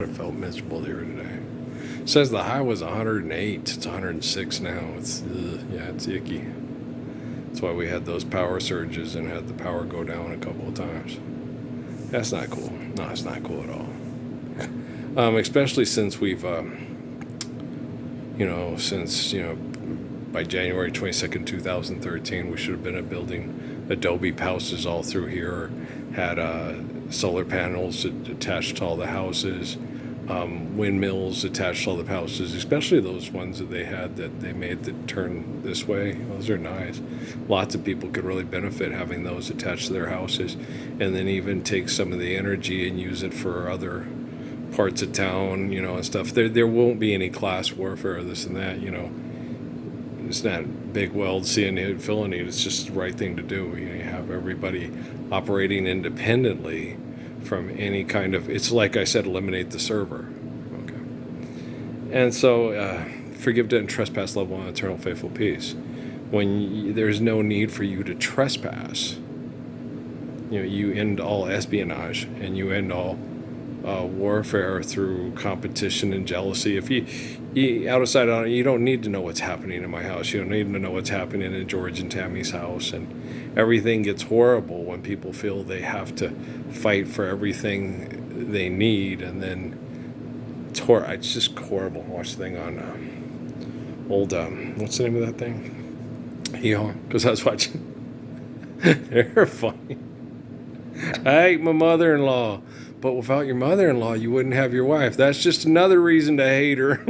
I felt miserable here today. It says the high was 108. It's 106 now. It's icky. That's why we had those power surges and had the power go down a couple of times. That's not cool. No, it's not cool at all. Especially since we've, by January 22nd, 2013, we should have been building adobe houses all through here, had solar panels attached to all the houses, windmills attached to all the houses, especially those ones that they had that they made that turn this way. Those are nice. Lots of people could really benefit having those attached to their houses, and then even take some of the energy and use it for other parts of town, and stuff. There won't be any class warfare, this and that, It's not big weld, seeing it, feeling it. It's just the right thing to do. You have everybody operating independently from any kind of, it's like I said, eliminate the server. Okay. And so, forgive, debt, and trespass, love one, eternal, faithful peace. When there's no need for you to trespass, you end all espionage and you end all warfare through competition and jealousy. If you outside on it, you don't need to know what's happening in my house. You don't need to know what's happening in George and Tammy's house. And everything gets horrible when people feel they have to fight for everything they need. And then it's just horrible. Watch the thing on what's the name of that thing? Because I was watching. They're funny. I hate my mother-in-law. But without your mother-in-law, you wouldn't have your wife. That's just another reason to hate her.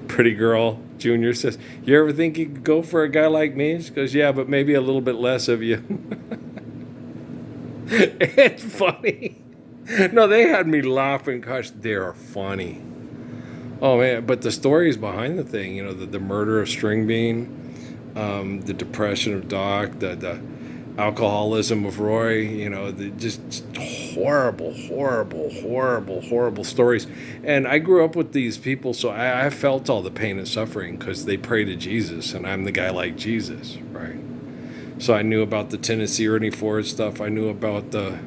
Pretty girl Junior says, you ever think you could go for a guy like me? She goes, yeah, but maybe a little bit less of you. It's funny. No, they had me laughing. Gosh, they are funny. Oh, man, but the stories behind the thing, the murder of String Bean, the depression of Doc, the alcoholism of Roy, just horrible stories. And I grew up with these people, so I felt all the pain and suffering because they pray to Jesus, and I'm the guy like Jesus, right? So I knew about the Tennessee Ernie Ford stuff. I knew about the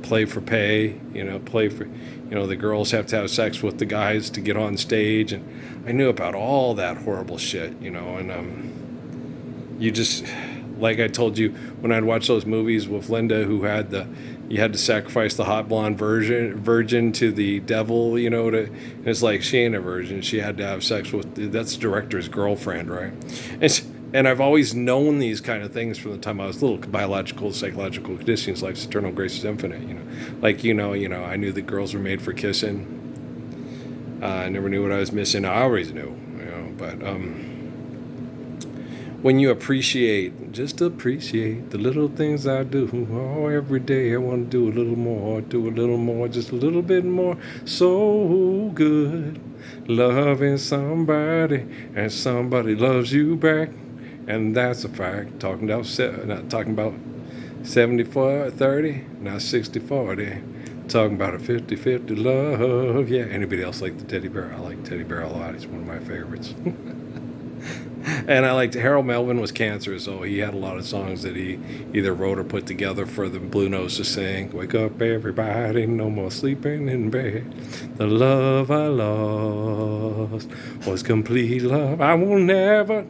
play for pay, the girls have to have sex with the guys to get on stage, and I knew about all that horrible shit, and you just, like I told you, when I'd watch those movies with Linda, you had to sacrifice the hot blonde virgin to the devil, and it's like, she ain't a virgin, she had to have sex with, that's the director's girlfriend, right? And I've always known these kind of things from the time I was little. Biological, psychological conditions, life's eternal, grace is infinite. I knew that girls were made for kissing. I never knew what I was missing. I always knew, But when you just appreciate the little things I do. Oh, every day I want to do a little more, just a little bit more. So good, loving somebody, and somebody loves you back. And that's a fact. Not talking about 70-30, not 60-40. Talking about a 50-50 love. Yeah, anybody else like the teddy bear? I like teddy bear a lot. He's one of my favorites. And I liked Harold Melvin was cancer, so he had a lot of songs that he either wrote or put together for the Blue Notes to sing. Wake up, everybody, no more sleeping in bed. The love I lost was complete love. I will never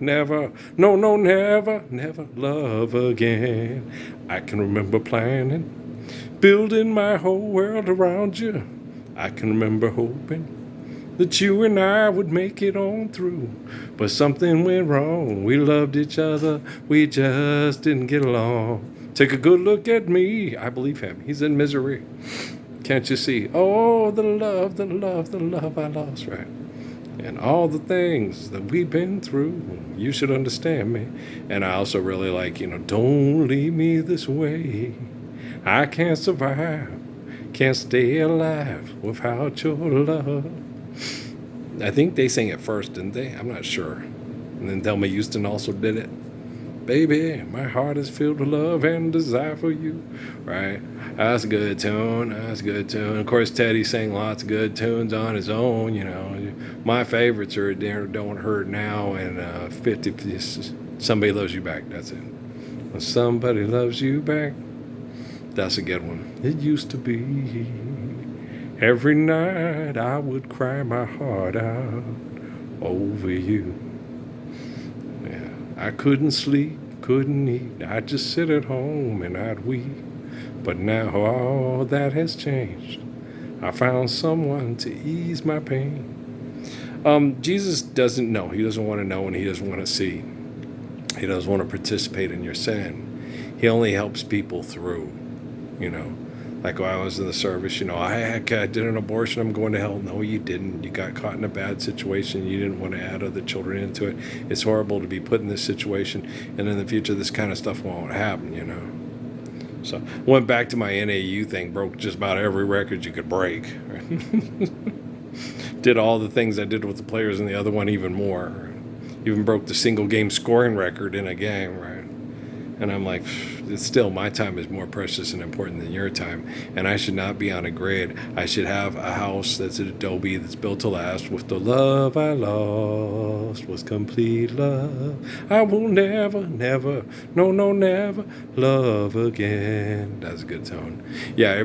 love again. I can remember planning, building my whole world around you. I can remember hoping that you and I would make it on through. But something went wrong. We loved each other. We just didn't get along. Take a good look at me. I believe him. He's in misery. Can't you see? Oh, the love I lost, right? And all the things that we've been through. You should understand me. And I also really like, don't leave me this way. I can't survive. Can't stay alive without your love. I think they sang it first, didn't they? I'm not sure. And then Thelma Houston also did it. Baby, my heart is filled with love and desire for you. Right? That's a good tune. Of course, Teddy sang lots of good tunes on his own, My favorites are Don't Hurt Now and 50 Somebody Loves You Back. That's it. When somebody loves you back. That's a good one. It used to be every night I would cry my heart out over you. Yeah, I couldn't sleep, couldn't eat. I'd just sit at home and I'd weep. But now all that has changed. I found someone to ease my pain. Jesus doesn't know. He doesn't want to know, and he doesn't want to see. He doesn't want to participate in your sin. He only helps people through, you know. Like when I was in the service, I did an abortion, I'm going to hell. No, you didn't. You got caught in a bad situation. You didn't want to add other children into it. It's horrible to be put in this situation, and in the future, this kind of stuff won't happen, So went back to my NAU thing, broke just about every record you could break. Right? Did all the things I did with the players in the other one even more. Even broke the single game scoring record in a game, right? And I'm like, it's still, my time is more precious and important than your time. And I should not be on a grid. I should have a house that's an adobe that's built to last. With the love I lost was complete love. I will never, never, no, never love again. That's a good tone. Yeah,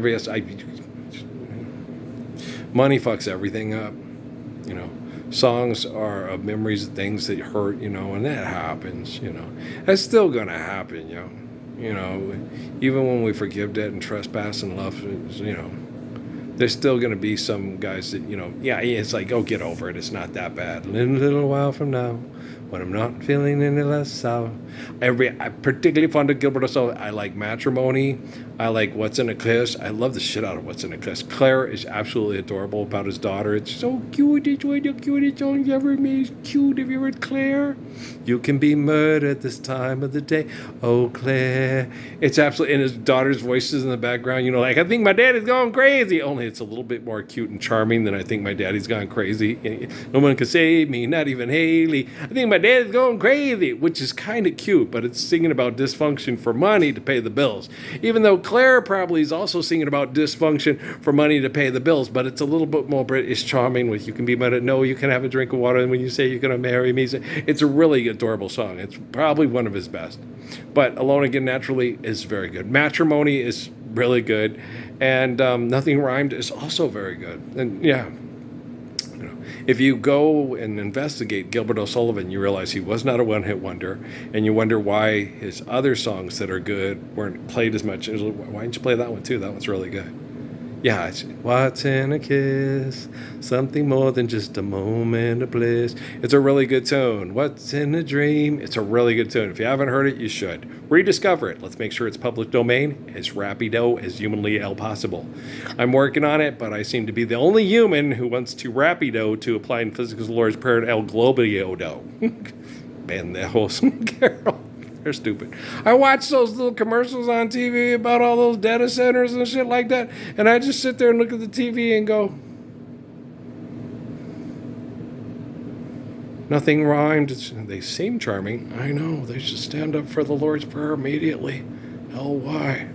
money fucks everything up, Songs are of memories of things that hurt, and that happens, That's still going to happen, Even when we forgive debt and trespass and love, there's still going to be some guys that, it's like, oh, get over it. It's not that bad. In a little while from now, when I'm not feeling any less sour. I'm particularly fond of Gilbert O'Sullivan. I like Matrimony. I like What's in a Kiss. I love the shit out of What's in a Kiss. Claire is absolutely adorable about his daughter. It's so cute. It's one of the cutest songs ever made. It's cute. Have you heard Claire? You can be murdered this time of the day. Oh, Claire. It's absolutely, and his daughter's voices in the background, like, I think my daddy's going crazy. Only it's a little bit more cute and charming than I think my daddy's gone crazy. No one can save me, not even Haley. I think my dad's going crazy, which is kind of cute, but it's singing about dysfunction for money to pay the bills. Even though Claire probably is also singing about dysfunction for money to pay the bills, but it's a little bit more British charming with you can be mad at, no, you can have a drink of water, and when you say you're going to marry me, it's a really adorable song. It's probably one of his best. But Alone Again Naturally is very good. Matrimony is really good, and Nothing Rhymed is also very good. And yeah, if you go and investigate Gilbert O'Sullivan, you realize he was not a one-hit wonder, and you wonder why his other songs that are good weren't played as much. Why didn't you play that one too? That one's really good. Yeah, it's What's in a Kiss? Something more than just a moment of bliss. It's a really good tune. What's in a Dream? It's a really good tune. If you haven't heard it, you should. Rediscover it. Let's make sure it's public domain, as rapido as humanly possible. I'm working on it, but I seem to be the only human who wants to rapido to apply in physics Lord's Prayer El Globiodo. Pendejos, Carol. They're stupid. I watch those little commercials on TV about all those data centers and shit like that, and I just sit there and look at the TV and go, Nothing rhymed. They seem charming. I know. They should stand up for the Lord's Prayer immediately. Why?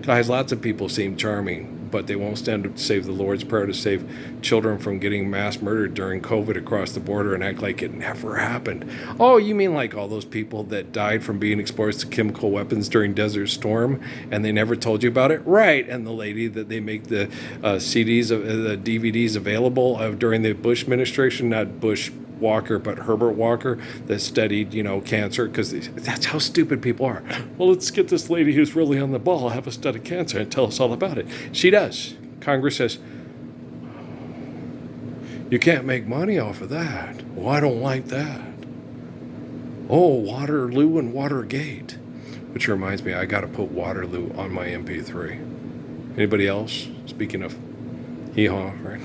Guys, lots of people seem charming, but they won't stand up to save the Lord's Prayer to save children from getting mass murdered during COVID across the border and act like it never happened. Oh, you mean like all those people that died from being exposed to chemical weapons during Desert Storm and they never told you about it? Right. And the lady that they make the CDs, the DVDs available of during the Bush administration, not Bush Walker, but Herbert Walker, that studied, cancer, because that's how stupid people are. Well, let's get this lady who's really on the ball, have us study cancer and tell us all about it. She does. Congress says, you can't make money off of that. Well, I don't like that. Oh, Waterloo and Watergate. Which reminds me, I got to put Waterloo on my MP3. Anybody else? Speaking of hee-haw, right?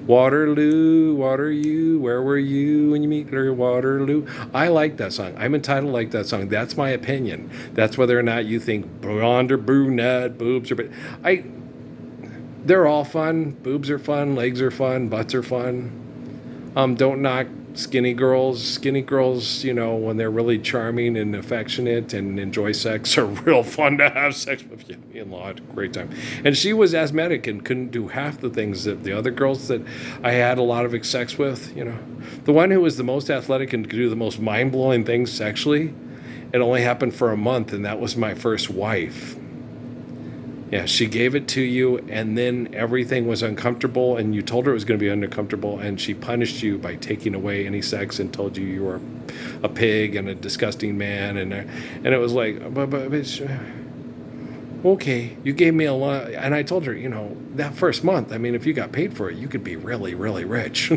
Waterloo, water you, where were you when you meet her, Waterloo? I like that song. I'm entitled to like that song. That's my opinion. That's whether or not you think blonde or brunette, boobs or... But they're all fun. Boobs are fun, legs are fun, butts are fun. Don't knock Skinny girls, when they're really charming and affectionate and enjoy sex, are real fun to have sex with. Yeah, me and Law had a great time. And she was asthmatic and couldn't do half the things that the other girls that I had a lot of sex with. The one who was the most athletic and could do the most mind-blowing things sexually, it only happened for a month, and that was my first wife. Yeah, she gave it to you, and then everything was uncomfortable, and you told her it was going to be uncomfortable, and she punished you by taking away any sex and told you were a pig and a disgusting man, and it was like, but it's, okay, you gave me a lot, and I told her, that first month, I mean, if you got paid for it, you could be really, really rich.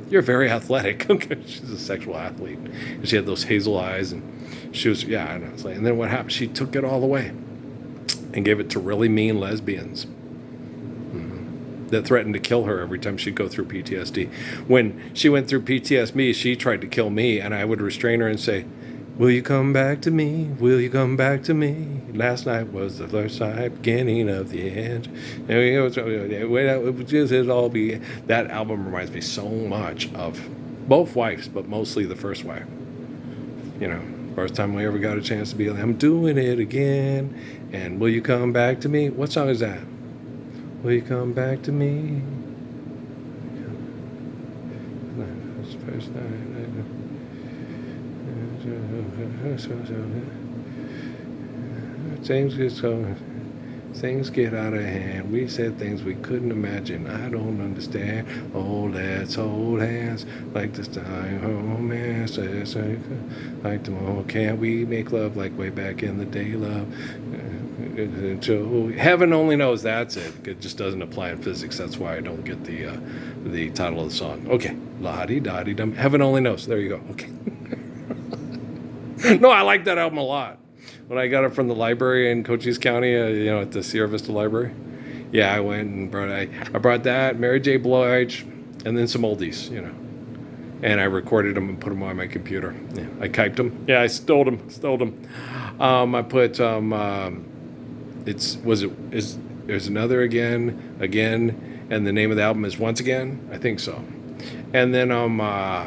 You're very athletic. She's a sexual athlete, and she had those hazel eyes, and she was, yeah, and I was like, and then what happened? She took it all away and gave it to really mean lesbians that threatened to kill her every time she'd go through PTSD. When she went through PTSD, she tried to kill me, and I would restrain her and say, will you come back to me? Will you come back to me? Last night was the first night, beginning of the end. That album reminds me so much of both wives, but mostly the first wife. First time we ever got a chance to be like, I'm doing it again. And will you come back to me? What song is that? Will you come back to me? First night. Things get out of hand. We said things we couldn't imagine. I don't understand. Oh, let's hold hands like this time. Oh, man, like tomorrow. Can't we make love like way back in the day, love? Heaven only knows. That's it. It just doesn't apply in physics. That's why I don't get the title of the song. Okay, la-di-da-di-dum. Heaven only knows. There you go. Okay. No, I like that album a lot. When I got it from the library in Cochise County, at the Sierra Vista Library, yeah, I went and I brought that, Mary J. Blige, and then some oldies, and I recorded them and put them on my computer. Yeah, I typed them. Yeah, I stole them. I put there's another again, and the name of the album is Once Again, I think so, and then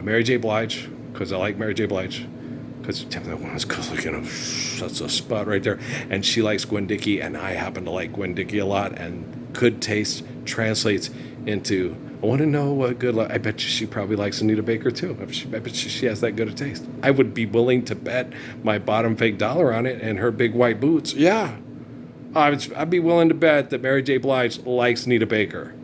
Mary J. Blige, because I like Mary J. Blige. Because that one is good looking. That's a spot right there. And she likes Gwen Dickey, and I happen to like Gwen Dickey a lot. And good taste translates into, I want to know what good. I bet you she probably likes Anita Baker too. I bet you she has that good a taste. I would be willing to bet my bottom fake dollar on it and her big white boots. Yeah, I'd be willing to bet that Mary J. Blige likes Anita Baker.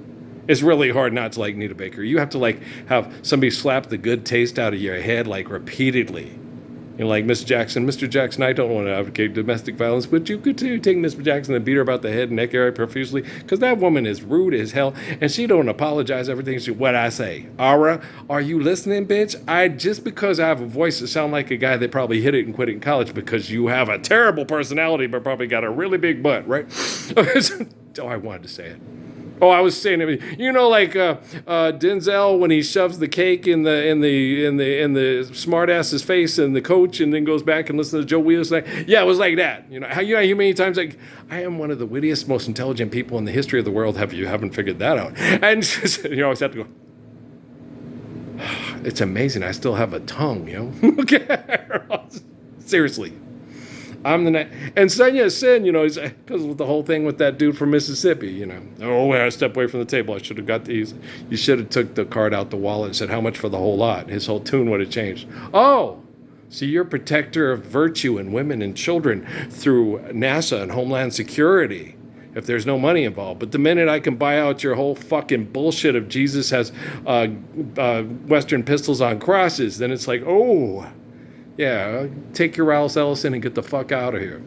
It's really hard not to like Anita Baker. You have to have somebody slap the good taste out of your head repeatedly. Like Miss Jackson. Mr. Jackson, I don't want to advocate domestic violence, but you could take Miss Jackson and beat her about the head and neck area profusely, because that woman is rude as hell, and she don't apologize everything what I say. Aura, are you listening, bitch? Just because I have a voice that sound like a guy that probably hit it and quit it in college because you have a terrible personality but probably got a really big butt, right? Oh, I wanted to say it. Oh, I was saying, Denzel when he shoves the cake in the smartass's face and the coach, and then goes back and listens to Joe Wheels. Yeah, it was like that. How many times I am one of the wittiest, most intelligent people in the history of the world. You haven't figured that out? And you always have to go. It's amazing. I still have a tongue. Okay, seriously. I'm the and Senya Sin, because with the whole thing with that dude from Mississippi, Oh, I stepped away from the table. I should have got these. You should have took the card out the wallet and said, how much for the whole lot? His whole tune would have changed. Oh, so you're a protector of virtue and women and children through NASA and Homeland Security if there's no money involved. But the minute I can buy out your whole fucking bullshit of Jesus has Western pistols on crosses, then it's like, oh, yeah, take your Ralph Ellison and get the fuck out of here.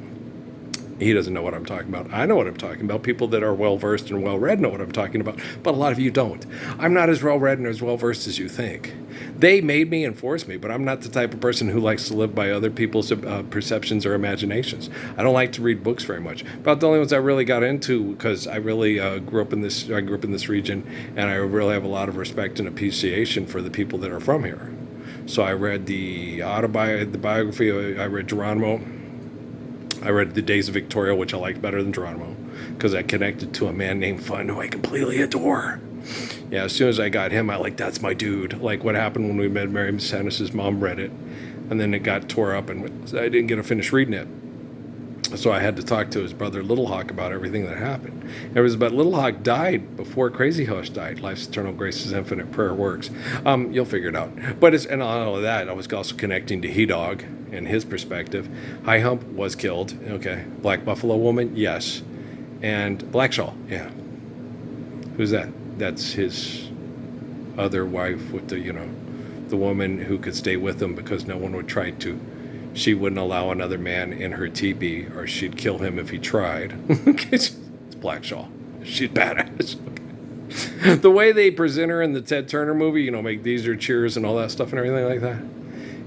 He doesn't know what I'm talking about. I know what I'm talking about. People that are well-versed and well-read know what I'm talking about, but a lot of you don't. I'm not as well-read and as well-versed as you think. They made me and forced me, but I'm not the type of person who likes to live by other people's perceptions or imaginations. I don't like to read books very much. About the only ones I really got into, because I really grew up in this region, and I really have a lot of respect and appreciation for the people that are from here. So I read the biography. I read Geronimo. I read The Days of Victoria, which I liked better than Geronimo, because I connected to a man named Fun, who I completely adore. Yeah, as soon as I got him, I like, that's my dude. Like what happened when we met Mary Sanders' mom read it, and then it got tore up, and I didn't get to finish reading it. So I had to talk to his brother Little Hawk about everything that happened. It was about Little Hawk died before Crazy Horse died. Life's eternal, grace is infinite, prayer works. You'll figure it out. But and all of that, I was also connecting to He Dog and his perspective. High Hump was killed. Okay. Black Buffalo Woman, yes. And Blackshaw, yeah. Who's that? That's his other wife with the woman who could stay with him because no one would try to. She wouldn't allow another man in her teepee, or she'd kill him if he tried. It's Blackshaw. She's badass. The way they present her in the Ted Turner movie, make these are cheers and all that stuff and everything like that.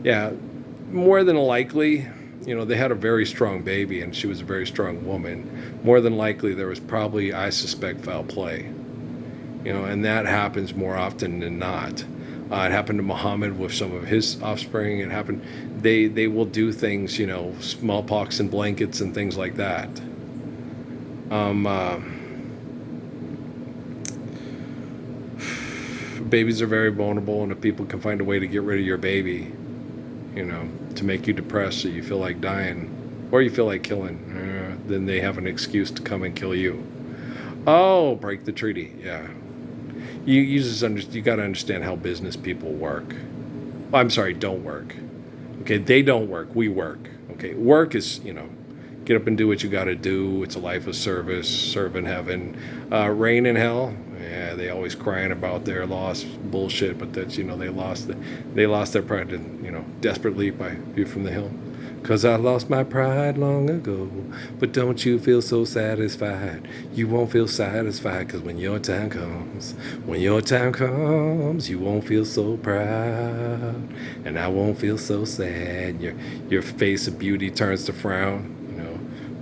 Yeah, more than likely, they had a very strong baby and she was a very strong woman. More than likely, there was probably, I suspect, foul play. And that happens more often than not. It happened to Muhammad with some of his offspring. It happened. They will do things, smallpox and blankets and things like that. Babies are very vulnerable, and if people can find a way to get rid of your baby, to make you depressed so you feel like dying, or you feel like killing, then they have an excuse to come and kill you. Oh, break the treaty, yeah. You got to understand how business people work. I'm sorry, don't work. Okay, they don't work. We work. Okay, work is get up and do what you got to do. It's a life of service, serve in heaven, reign in hell. Yeah, they always crying about their loss, bullshit. But that's they lost their pride. And Desperate Leap by View from the Hill. 'Cause I lost my pride long ago, but don't you feel so satisfied? You won't feel satisfied, 'cause when your time comes, you won't feel so proud, and I won't feel so sad. Your face of beauty turns to frown.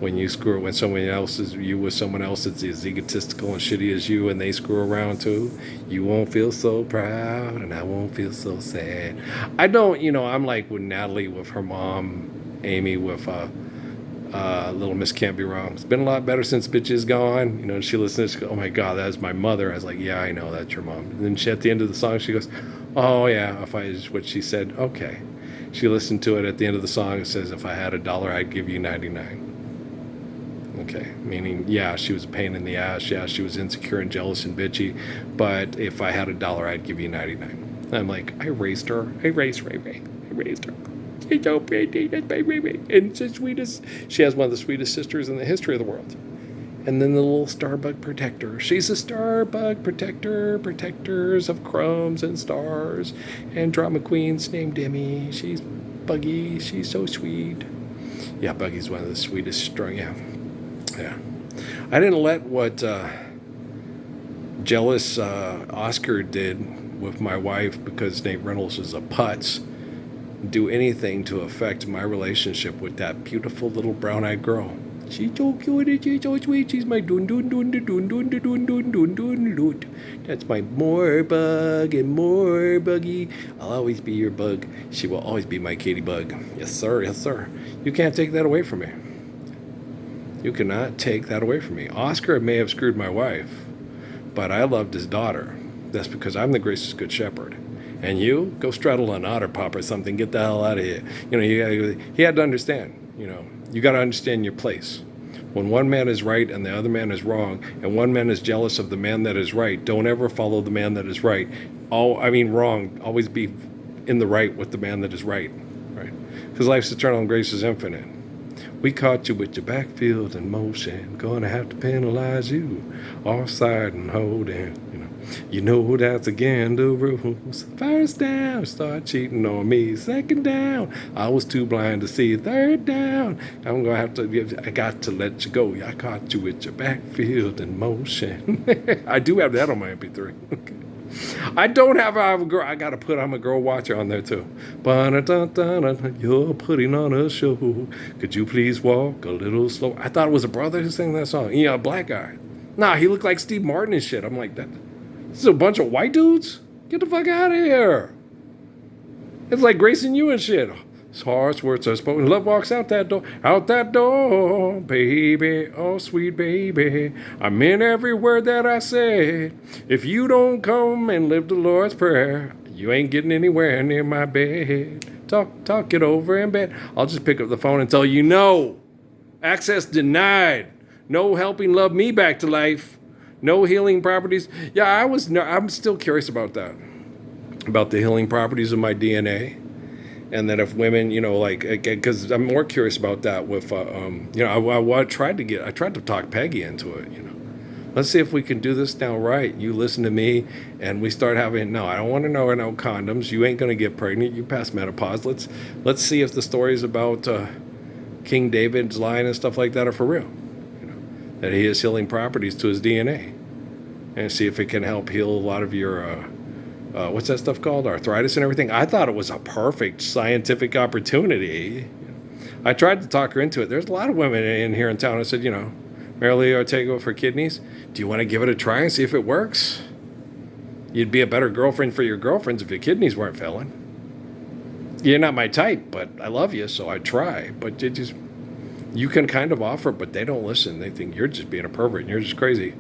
When someone else is you with someone else that's as egotistical and shitty as you, and they screw around too, you won't feel so proud, and I won't feel so sad. I don't, I'm like with Natalie with her mom, Amy with Little Miss Can't Be Wrong. It's been a lot better since Bitch is gone. She listens, she goes, oh my God, that's my mother. I was like, yeah, I know, that's your mom. And then at the end of the song, she goes, oh yeah, if I is what she said, okay. She listened to it at the end of the song. It says, if I had $1, I'd give you 99. Okay, meaning, yeah, she was a pain in the ass. Yeah, she was insecure and jealous and bitchy. But if I had $1, I'd give you 99. I'm like, I raised her. I raised Ray Ray. I raised her. She's so pretty. That's my Ray Ray. And the sweetest. She has one of the sweetest sisters in the history of the world. And then the little starbug protector. She's a starbug protector. Protectors of crumbs and stars. And drama queens named Demi. She's Buggy. She's so sweet. Yeah, Buggy's one of the sweetest strong. Yeah. Yeah. I didn't let what jealous Oscar did with my wife, because Nate Reynolds is a putz, do anything to affect my relationship with that beautiful little brown-eyed girl. She's so cute and she's so sweet. She's my dun dun dun dun dun dun dun dun dun dun dun dun. That's my more bug and more buggy. I'll always be your bug. She will always be my kitty bug. Yes, sir. Yes, sir. You can't take that away from me. You cannot take that away from me. Oscar may have screwed my wife, but I loved his daughter. That's because I'm the gracious good shepherd. And you, go straddle an otter pop or something. Get the hell out of here. He had to understand. You got to understand your place. When one man is right and the other man is wrong, and one man is jealous of the man that is right, don't ever follow the man that is right. Wrong. Always be in the right with the man that is right. Right? Because life's eternal and grace is infinite. We caught you with your backfield in motion. Gonna have to penalize you. Offside and holding. You know that's again the rules. First down, start cheating on me. Second down, I was too blind to see. Third down, I got to let you go. I caught you with your backfield in motion. I do have that on my MP3. Okay. I don't have a girl. I got to put I'm a girl watcher on there too. You're putting on a show. Could you please walk a little slow? I thought it was a brother who sang that song. A black guy. Nah, he looked like Steve Martin and shit. I'm like, this is a bunch of white dudes? Get the fuck out of here. It's like Grayson Yu and shit. Harsh words are spoken. Love walks out that door, baby, oh sweet baby. I meant every word that I said. If you don't come and live the Lord's Prayer, you ain't getting anywhere near my bed. Talk it over in bed. I'll just pick up the phone and tell you no. Access denied. No helping love me back to life. No healing properties. Yeah, I'm still curious about that. About the healing properties of my DNA. And that if women, because I'm more curious about that with, I tried to talk Peggy into it, Let's see if we can do this now right. You listen to me and we start having, no, I don't want to know no condoms. You ain't going to get pregnant. You pass menopause. Let's see if the stories about King David's line and stuff like that are for real. That he has healing properties to his DNA. And see if it can help heal a lot of your what's that stuff called? Arthritis and everything. I thought it was a perfect scientific opportunity. I tried to talk her into it. There's a lot of women in here in town. I said, Marilee Ortega for kidneys. Do you want to give it a try and see if it works? You'd be a better girlfriend for your girlfriends if your kidneys weren't failing. You're not my type, but I love you, so I try. But you can kind of offer, but they don't listen. They think you're just being a pervert and you're just crazy.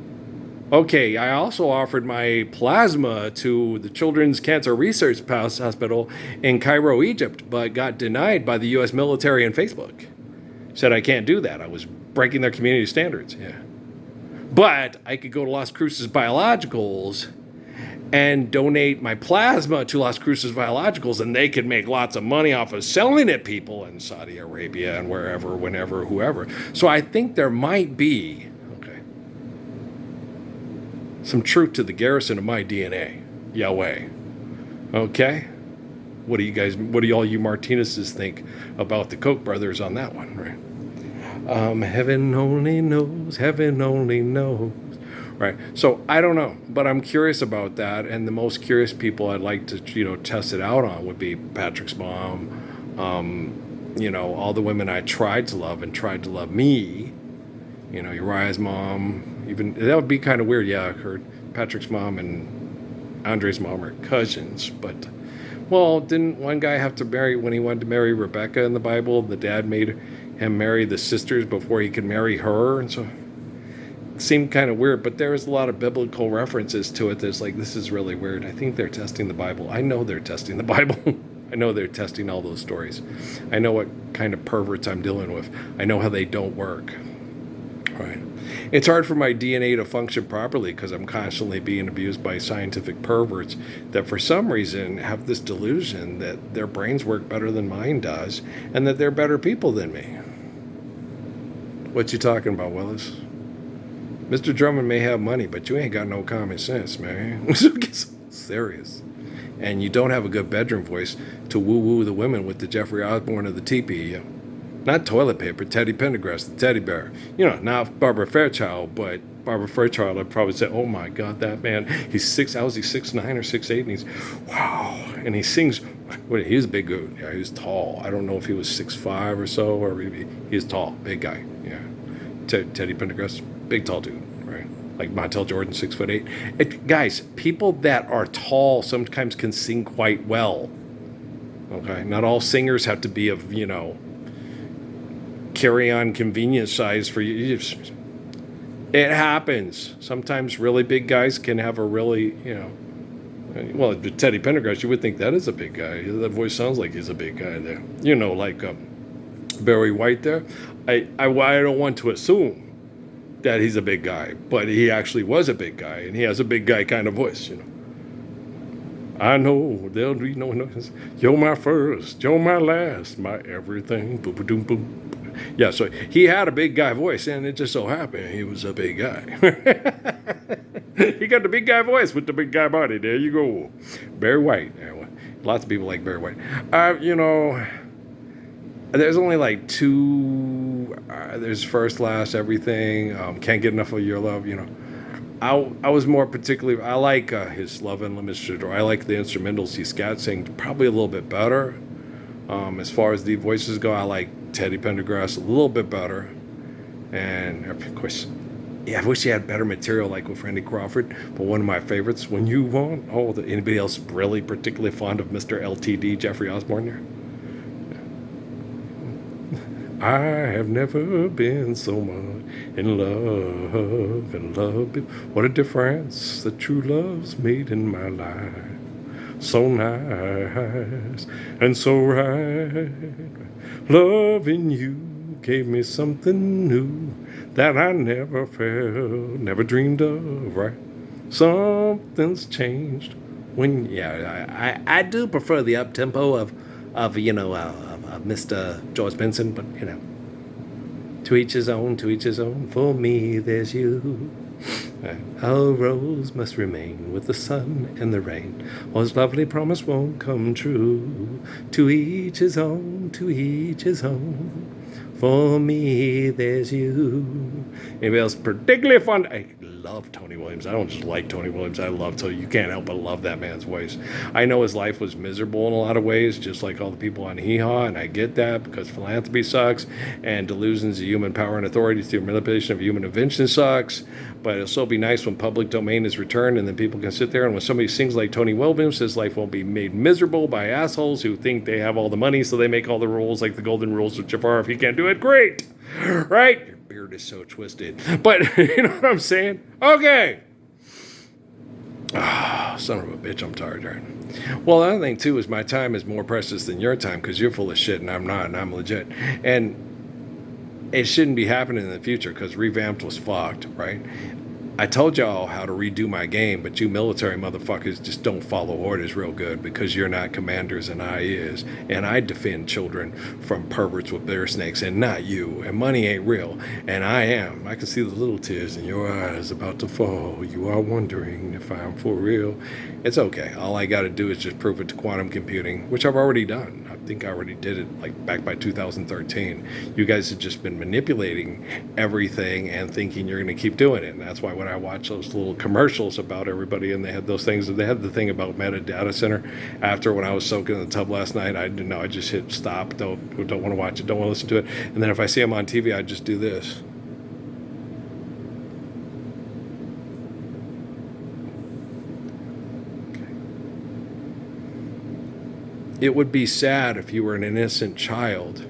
Okay, I also offered my plasma to the Children's Cancer Research Hospital in Cairo, Egypt, but got denied by the U.S. military and Facebook. Said I can't do that. I was breaking their community standards. Yeah. But I could go to Las Cruces Biologicals and donate my plasma to Las Cruces Biologicals, and they could make lots of money off of selling it people in Saudi Arabia and wherever, whenever, whoever. So I think there might be some truth to the garrison of my DNA. Yahweh. Okay? What do all you Martinezes think about the Koch brothers on that one, right? Heaven only knows, right? So I don't know, but I'm curious about that, and the most curious people I'd like to, test it out on would be Patrick's mom, all the women I tried to love and tried to love me, Uriah's mom. Even that would be kind of weird. Yeah, I heard Patrick's mom and Andre's mom are cousins. But, didn't one guy have to marry, when he wanted to marry Rebecca in the Bible, the dad made him marry the sisters before he could marry her? And so it seemed kind of weird, but there is a lot of biblical references to it that's like, this is really weird. I think they're testing the Bible. I know they're testing the Bible. I know they're testing all those stories. I know what kind of perverts I'm dealing with. I know how they don't work. Right. It's hard for my DNA to function properly because I'm constantly being abused by scientific perverts that for some reason have this delusion that their brains work better than mine does and that they're better people than me. What you talking about, Willis? Mr. Drummond may have money, but you ain't got no common sense, man. It's serious. And you don't have a good bedroom voice to woo-woo the women with the Jeffrey Osborne of the teepee. Not toilet paper, Teddy Pendergrass, the teddy bear. Not Barbara Fairchild, but Barbara Fairchild, I'd probably say, oh my God, that man, he's 6'9" or 6'8", and he's, wow. And he sings, he was big, yeah, he was tall. I don't know if he was 6'5" or so, or maybe he was tall, big guy, yeah. Teddy Pendergrass, big tall dude, right? Like Montel Jordan, 6'8". Guys, people that are tall sometimes can sing quite well, okay? Not all singers have to be of, carry-on convenience size for you. It happens. Sometimes really big guys can have a really, Teddy Pendergrass, you would think that is a big guy. That voice sounds like he's a big guy there. Like Barry White there. I don't want to assume that he's a big guy, but he actually was a big guy, and he has a big guy kind of voice, I know there'll be no noise. You're my first, you're my last, my everything. Boom, boom, boom. Yeah, so he had a big guy voice, and it just so happened he was a big guy. He got the big guy voice with the big guy body. There you go. Barry White. Lots of people like Barry White. There's only like two. There's First, Last, Everything. Can't Get Enough of Your Love. I was more particularly. I like his Love Unlimited, or I like the instrumentals he scat sings probably a little bit better. As far as the voices go, I like Teddy Pendergrass a little bit better. And of course, I wish he had better material like with Randy Crawford. But one of my favorites, When You Want, anybody else really particularly fond of Mr. LTD, Jeffrey Osborne there? I have never been so much in love, What a difference that true love's made in my life. So nice and so right. Loving you gave me something new that I never felt, never dreamed of, right? Something's changed when, yeah, I do prefer the up tempo of Mr. George Benson, but to each his own, to each his own. For me, there's you. A rose must remain with the sun and the rain, or his lovely promise won't come true. To each his own, to each his own. For me, there's you. Anybody else particularly fun? I love Tony Williams. I don't just like Tony Williams. I love Tony. You can't help but love that man's voice. I know his life was miserable in a lot of ways, just like all the people on Hee Haw, and I get that because philanthropy sucks, and delusions of human power and authority through manipulation of human invention sucks. But it'll still be nice when public domain is returned, and then people can sit there, and when somebody sings like Tony Williams, his life won't be made miserable by assholes who think they have all the money, so they make all the rules like the golden rules of Jafar. If he can't do it, great, right? Your beard is so twisted, but you know what I'm saying? Okay. Son of a bitch, I'm tired, right? Well, the other thing too is my time is more precious than your time because you're full of shit and I'm not, and I'm legit, and it shouldn't be happening in the future because Revamped was fucked, right? I told y'all how to redo my game, but you military motherfuckers just don't follow orders real good because you're not commanders and I is. And I defend children from perverts with bear snakes and not you. And money ain't real. And I am. I can see the little tears in your eyes about to fall. You are wondering if I'm for real. It's okay. All I got to do is just prove it to quantum computing, which I've already done. I think I already did it like back by 2013. You guys have just been manipulating everything and thinking you're going to keep doing it. And that's why when I watch those little commercials about everybody and they had those things, they had the thing about Meta Data Center after when I was soaking in the tub last night, I didn't know, I just hit stop, don't want to watch it, don't want to listen to it. And then if I see them on TV, I just do this. It would be sad if you were an innocent child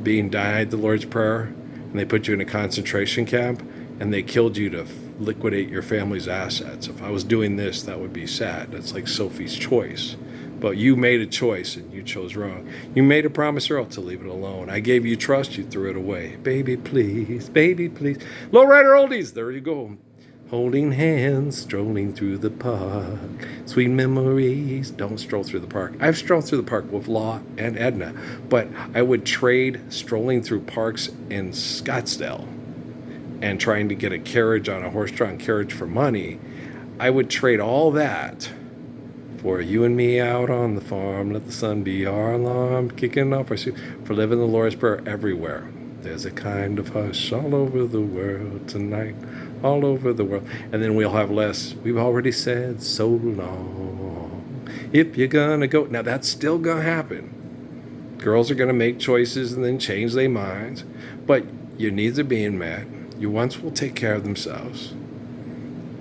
being denied the Lord's Prayer and they put you in a concentration camp and they killed you to liquidate your family's assets. If I was doing this, that would be sad. That's like Sophie's Choice. But you made a choice and you chose wrong. You made a promise Earl to leave it alone. I gave you trust, you threw it away. Baby, please, baby, please. Lowrider oldies, there you go. Holding hands, strolling through the park. Sweet memories, don't stroll through the park. I've strolled through the park with Law and Edna, but I would trade strolling through parks in Scottsdale and trying to get a carriage on a horse-drawn carriage for money. I would trade all that for you and me out on the farm. Let the sun be our alarm, kicking off our shoes, for living the Lord's Prayer everywhere. There's a kind of hush all over the world tonight, all over the world. And then we'll have less. We've already said so long. If you're gonna go, now that's still gonna happen. Girls are gonna make choices and then change their minds. But your needs are being met. Your wants will take care of themselves.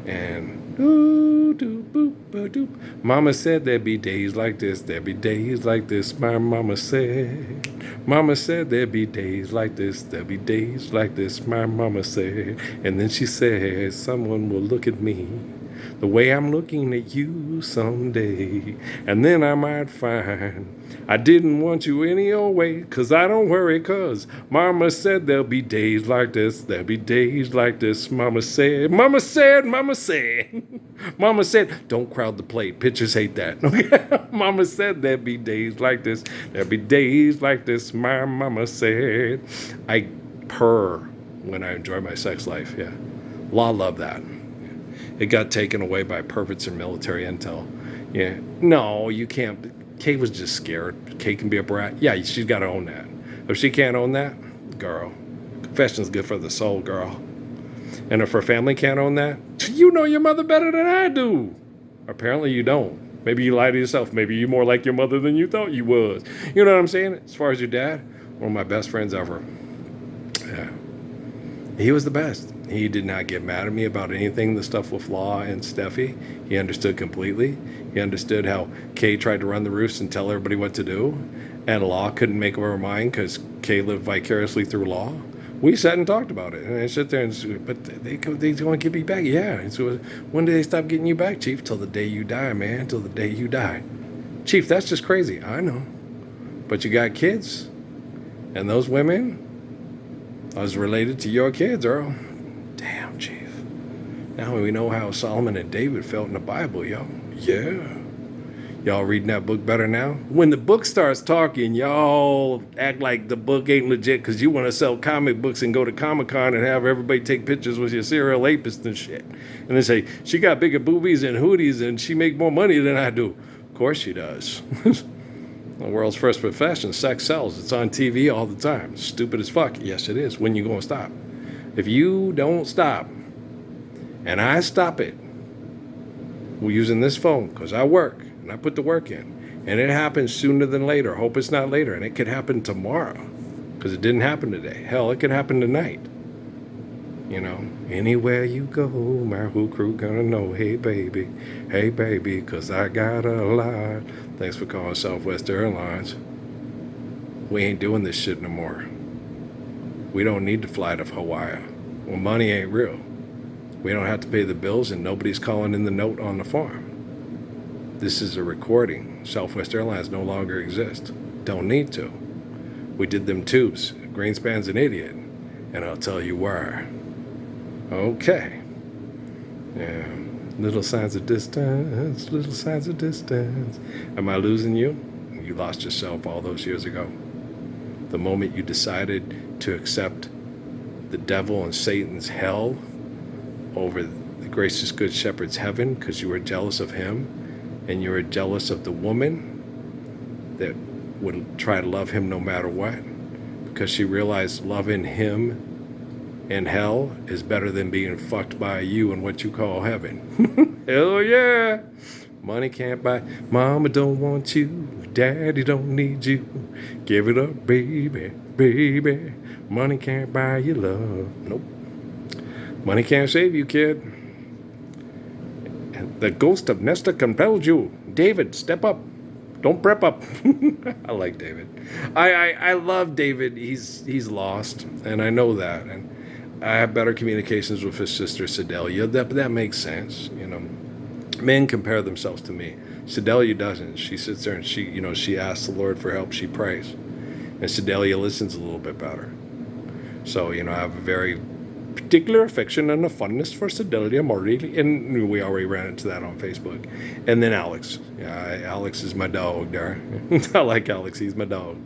And doo doo boop ba doop. Mama said there'd be days like this. There'd be days like this. My mama said. Mama said there'd be days like this. There'd be days like this. My mama said. And then she said, someone will look at me the way I'm looking at you someday. And then I might find I didn't want you any old way. Cause I don't worry, cause mama said there'll be days like this. There'll be days like this. Mama said, mama said, mama said. Mama said, don't crowd the plate. Pitchers hate that. Mama said there'd be days like this. There'll be days like this. My mama said. I purr when I enjoy my sex life. Yeah. Law loved that. It got taken away by perverts and military intel. Yeah. No, you can't. Kay was just scared. Kay can be a brat. Yeah, she's got to own that. If she can't own that, girl, confession's good for the soul, girl. And if her family can't own that, you know your mother better than I do. Apparently you don't. Maybe you lie to yourself. Maybe you're more like your mother than you thought you was. You know what I'm saying? As far as your dad, one of my best friends ever. Yeah. He was the best. He did not get mad at me about anything, the stuff with Law and Steffi. He understood completely. He understood how Kay tried to run the roost and tell everybody what to do, and Law couldn't make up her mind because Kay lived vicariously through Law. We sat and talked about it, and I sit there and said, but they want to get me back. Yeah. And so when do they stop getting you back, Chief? Till the day you die, man. Till the day you die. Chief, that's just crazy. I know. But you got kids, and those women was related to your kids, Earl. Damn, Chief. Now we know how Solomon and David felt in the Bible, yo. Yeah. Y'all reading that book better now? When the book starts talking, y'all act like the book ain't legit because you want to sell comic books and go to Comic-Con and have everybody take pictures with your serial rapist and shit. And they say, she got bigger boobies and hooties and she make more money than I do. Of course she does. The world's first profession, sex sells. It's on TV all the time. Stupid as fuck. Yes, it is. When you gonna stop? If you don't stop, and I stop it, we're using this phone because I work and I put the work in, and it happens sooner than later. Hope it's not later, and it could happen tomorrow because it didn't happen today. Hell, it could happen tonight. You know, anywhere you go, my whole crew gonna know, hey baby, cause I got a lot. Thanks for calling Southwest Airlines. We ain't doing this shit no more. We don't need to fly to Hawaii. Well, money ain't real. We don't have to pay the bills and nobody's calling in the note on the farm. This is a recording. Southwest Airlines no longer exists. Don't need to. We did them tubes. Greenspan's an idiot. And I'll tell you why. Okay. Yeah. Little signs of distance, little signs of distance. Am I losing you? You lost yourself all those years ago. The moment you decided to accept the devil and Satan's hell over the gracious good shepherd's heaven because you were jealous of him and you were jealous of the woman that would try to love him no matter what because she realized loving him in hell is better than being fucked by you in what you call heaven. Hell yeah. Money can't buy. Mama don't want you. Daddy don't need you. Give it up, baby, baby. Money can't buy you love. Nope. Money can't save you, kid. The ghost of Nesta compels you. David, step up. Don't prep up. I like David. I love David. He's lost, and I know that. And I have better communications with his sister Sedalia. That makes sense, you know. Men compare themselves to me. Sedalia doesn't. She sits there and she asks the Lord for help. She prays, and Sedalia listens a little bit better. So I have a very particular affection and a fondness for Sedalia Morelli, and we already ran into that on Facebook. And then Alex. Yeah, Alex is my dog there. I like Alex. He's my dog.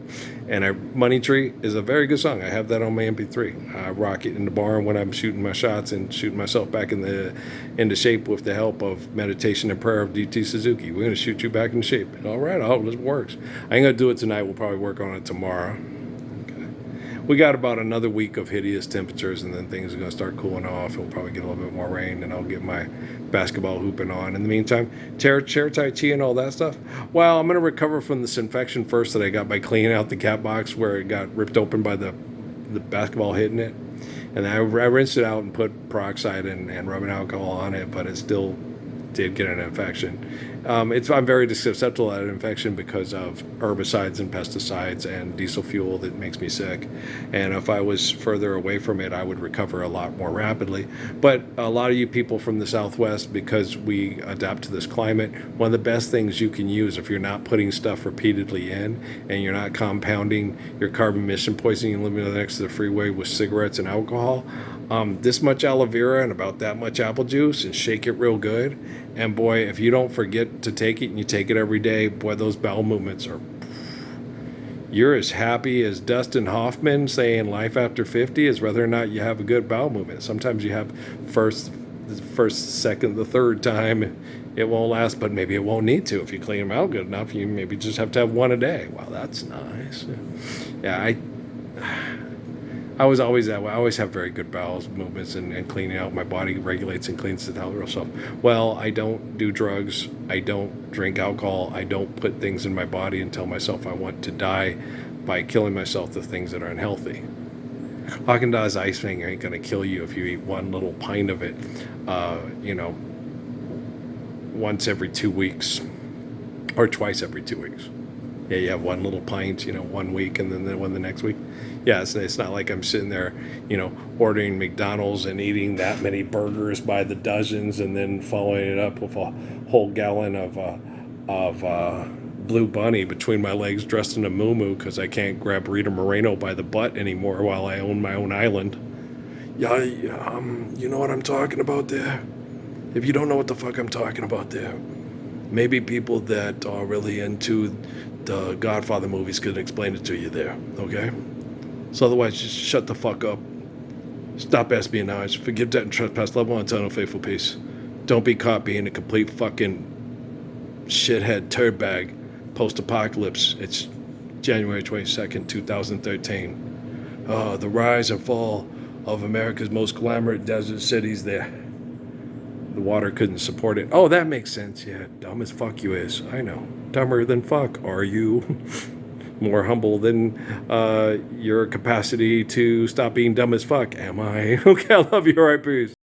And Money Tree is a very good song. I have that on my MP3. I rock it in the barn when I'm shooting my shots and shooting myself back into shape with the help of meditation and prayer of DT Suzuki. We're going to shoot you back into shape. All right, I hope this works. I ain't going to do it tonight. We'll probably work on it tomorrow. We got about another week of hideous temperatures, and then things are going to start cooling off, and we'll probably get a little bit more rain, and I'll get my basketball hooping on. In the meantime, chair Tai Chi and all that stuff. Well, I'm going to recover from this infection first that I got by cleaning out the cat box where it got ripped open by the basketball hitting it. And I rinsed it out and put peroxide and rubbing alcohol on it, but it still did get an infection. I'm very susceptible to that infection because of herbicides and pesticides and diesel fuel that makes me sick. And if I was further away from it, I would recover a lot more rapidly. But a lot of you people from the Southwest, because we adapt to this climate, one of the best things you can use if you're not putting stuff repeatedly in and you're not compounding your carbon emission poisoning and living next to the freeway with cigarettes and alcohol, this much aloe vera and about that much apple juice and shake it real good. And boy, if you don't forget to take it and you take it every day, boy, those bowel movements are... You're as happy as Dustin Hoffman saying life after 50 is whether or not you have a good bowel movement. Sometimes you have first, second, the third time, it won't last, but maybe it won't need to. If you clean them out good enough, you maybe just have to have one a day. Wow, that's nice. Yeah, I was always that way. I always have very good bowel movements and cleaning out. My body regulates and cleans it out real self. Well, I don't do drugs. I don't drink alcohol. I don't put things in my body and tell myself I want to die by killing myself with things that are unhealthy. Haagen-Dazs icing ain't gonna kill you if you eat one little pint of it, you know, once every 2 weeks or twice every 2 weeks. Yeah, you have one little pint, you know, 1 week, and then the one the next week. Yeah, it's not like I'm sitting there, you know, ordering McDonald's and eating that many burgers by the dozens, and then following it up with a whole gallon of Blue Bunny between my legs, dressed in a muumuu because I can't grab Rita Moreno by the butt anymore while I own my own island. Yeah, you know what I'm talking about there? If you don't know what the fuck I'm talking about there, maybe people that are really into the Godfather movies could explain it to you there, okay? So otherwise, just shut the fuck up. Stop espionage. Forgive debt and trespass. Love one, eternal faithful peace. Don't be caught being a complete fucking shithead turd bag post-apocalypse. It's January 22nd, 2013. The rise and fall of America's most glamorous desert cities there. The water couldn't support it. Oh, that makes sense. Yeah, dumb as fuck you is. I know. Dumber than fuck are you. More humble than your capacity to stop being dumb as fuck. Am I? Okay, I love you. All right, peace.